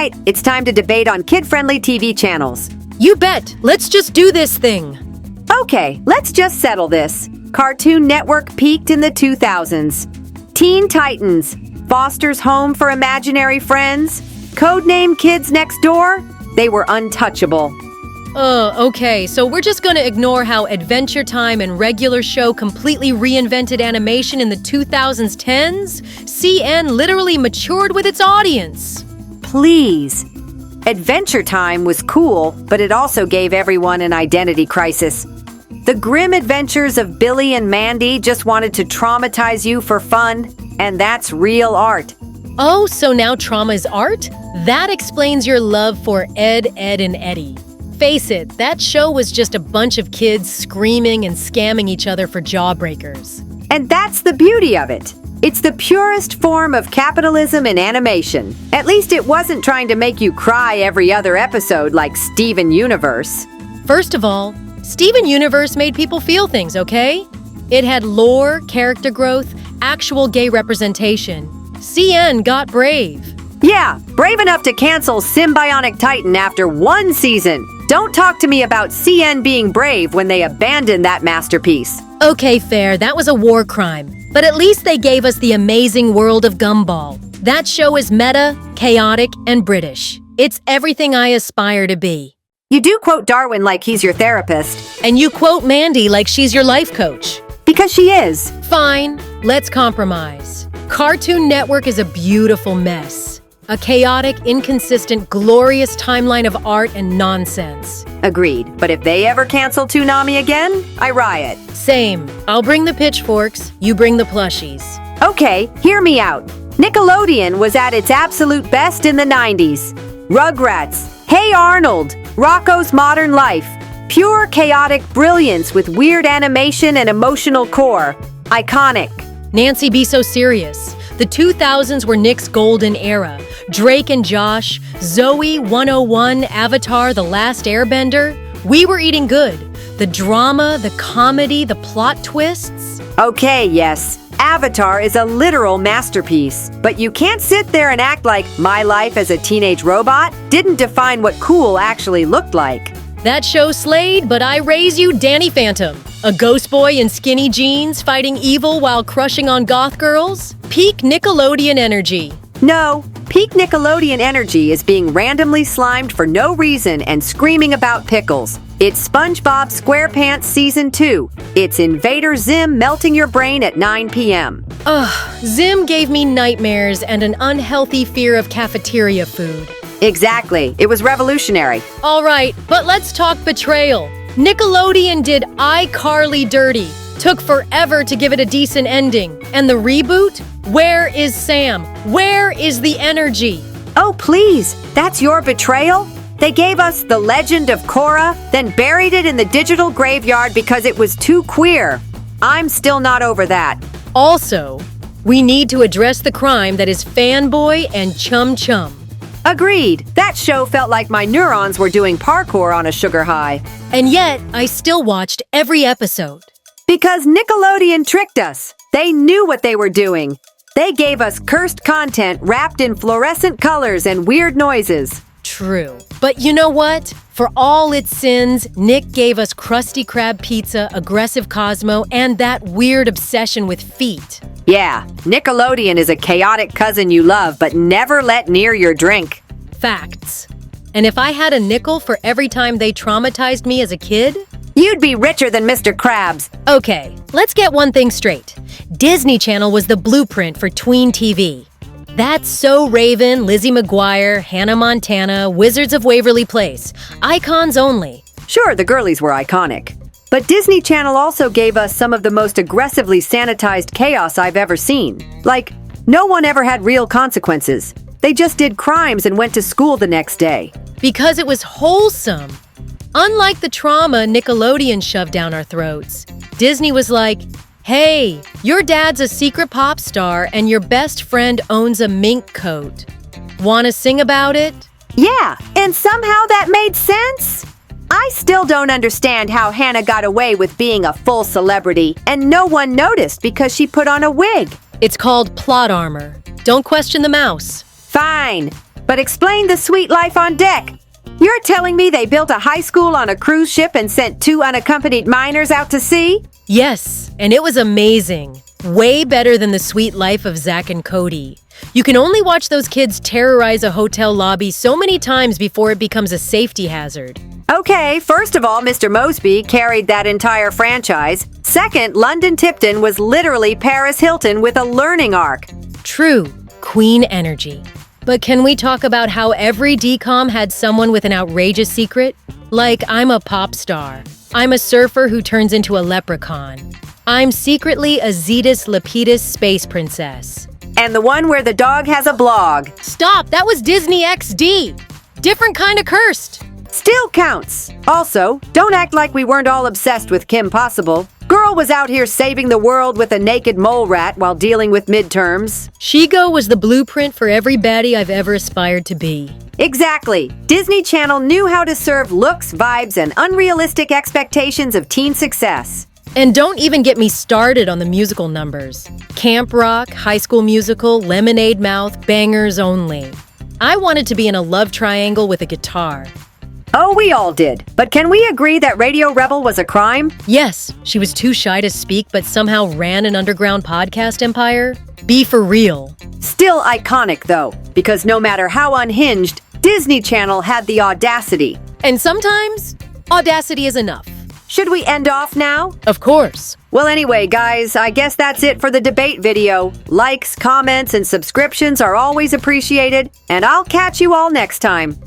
right, it's time to debate on kid-friendly TV channels. You bet. Let's just do this thing. Okay, let's just settle this. Cartoon Network peaked in the 2000s. Teen Titans, Foster's Home for Imaginary Friends, Codename Kids Next Door, they were untouchable. Okay, so we're just gonna ignore how Adventure Time and Regular Show completely reinvented animation in the 2010s? CN literally matured with its audience. Please. Adventure Time was cool, but it also gave everyone an identity crisis. The grim adventures of Billy and Mandy just wanted to traumatize you for fun, and that's real art. Oh, so now trauma is art? That explains your love for Ed, Edd, and Eddy. Face it, that show was just a bunch of kids screaming and scamming each other for jawbreakers. And that's the beauty of it. It's the purest form of capitalism in animation. At least it wasn't trying to make you cry every other episode like Steven Universe. First of all, Steven Universe made people feel things, okay? It had lore, character growth, actual gay representation. CN got brave. Yeah, brave enough to cancel Symbionic Titan after one season. Don't talk to me about CN being brave when they abandoned that masterpiece. Okay, fair, that was a war crime. But at least they gave us the amazing world of Gumball. That show is meta, chaotic, and British. It's everything I aspire to be. You do quote Darwin like he's your therapist. And you quote Mandy like she's your life coach. Because she is. Fine, let's compromise. Cartoon Network is a beautiful mess. A chaotic, inconsistent, glorious timeline of art and nonsense. Agreed. But if they ever cancel Toonami again, I riot. Same. I'll bring the pitchforks, you bring the plushies. Okay, hear me out. Nickelodeon was at its absolute best in the 90s. Rugrats, Hey Arnold, Rocko's Modern Life. Pure chaotic brilliance with weird animation and emotional core. Iconic. Nancy, be so serious. The 2000s were Nick's golden era. Drake and Josh, Zoe 101, Avatar, The Last Airbender. We were eating good. The drama, the comedy, the plot twists. Okay, yes. Avatar is a literal masterpiece. But you can't sit there and act like my life as a teenage robot didn't define what cool actually looked like. That show slayed, but I raise you Danny Phantom. A ghost boy in skinny jeans fighting evil while crushing on goth girls? Peak Nickelodeon energy. No, peak Nickelodeon energy is being randomly slimed for no reason and screaming about pickles. It's SpongeBob SquarePants Season 2. It's Invader Zim melting your brain at 9 p.m. Zim gave me nightmares and an unhealthy fear of cafeteria food. Exactly. It was revolutionary. All right, but let's talk betrayal. Nickelodeon did iCarly dirty. Took forever to give it a decent ending. And the reboot? Where is Sam? Where is the energy? Oh, please. That's your betrayal? They gave us The Legend of Korra, then buried it in the digital graveyard because it was too queer. I'm still not over that. Also, we need to address the crime that is fanboy and chum chum. Agreed. That show felt like my neurons were doing parkour on a sugar high. And yet, I still watched every episode. Because Nickelodeon tricked us. They knew what they were doing. They gave us cursed content wrapped in fluorescent colors and weird noises. True. But you know what? For all its sins, Nick gave us Krusty Krab pizza, Aggressive Cosmo, and that weird obsession with feet. Yeah, Nickelodeon is a chaotic cousin you love but never let near your drink. Facts. And if I had a nickel for every time they traumatized me as a kid? You'd be richer than Mr. Krabs. Okay, let's get one thing straight. Disney Channel was the blueprint for tween TV. That's So Raven, Lizzie McGuire, Hannah Montana, Wizards of Waverly Place. Icons only. Sure, the girlies were iconic. But Disney Channel also gave us some of the most aggressively sanitized chaos I've ever seen. Like, no one ever had real consequences. They just did crimes and went to school the next day. Because it was wholesome. Unlike the trauma Nickelodeon shoved down our throats, Disney was like, hey, your dad's a secret pop star and your best friend owns a mink coat. Wanna sing about it? Yeah, and somehow that made sense? I still don't understand how Hannah got away with being a full celebrity and no one noticed because she put on a wig. It's called plot armor. Don't question the mouse. Fine. but explain the sweet life on deck. You're telling me they built a high school on a cruise ship and sent 2 unaccompanied minors out to sea? Yes, and it was amazing. Way better than the sweet life of Zach and Cody. You can only watch those kids terrorize a hotel lobby so many times before it becomes a safety hazard. Okay, first of all, Mr. Mosby carried that entire franchise. Second, London Tipton was literally Paris Hilton with a learning arc. True, Queen energy. But can we talk about how every DCOM had someone with an outrageous secret? Like, I'm a pop star. I'm a surfer who turns into a leprechaun. I'm secretly a Zetus Lepidus space princess. And the one where the dog has a blog. Stop, that was Disney XD. Different kind of cursed. Still counts. Also, don't act like we weren't all obsessed with Kim Possible. Girl was out here saving the world with a naked mole rat while dealing with midterms. Shigo was the blueprint for every baddie I've ever aspired to be. Exactly. Disney Channel knew how to serve looks, vibes, and unrealistic expectations of teen success. And don't even get me started on the musical numbers. Camp Rock, High School Musical, Lemonade Mouth, bangers only. I wanted to be in a love triangle with a guitar. Oh, we all did. But can we agree that Radio Rebel was a crime? Yes, she was too shy to speak but somehow ran an underground podcast empire. Be for real. Still iconic, though, because no matter how unhinged, Disney Channel had the audacity. And sometimes, audacity is enough. Should we end off now? Of course. Well, anyway, guys, I guess that's it for the debate video. Likes, comments, and subscriptions are always appreciated, and I'll catch you all next time.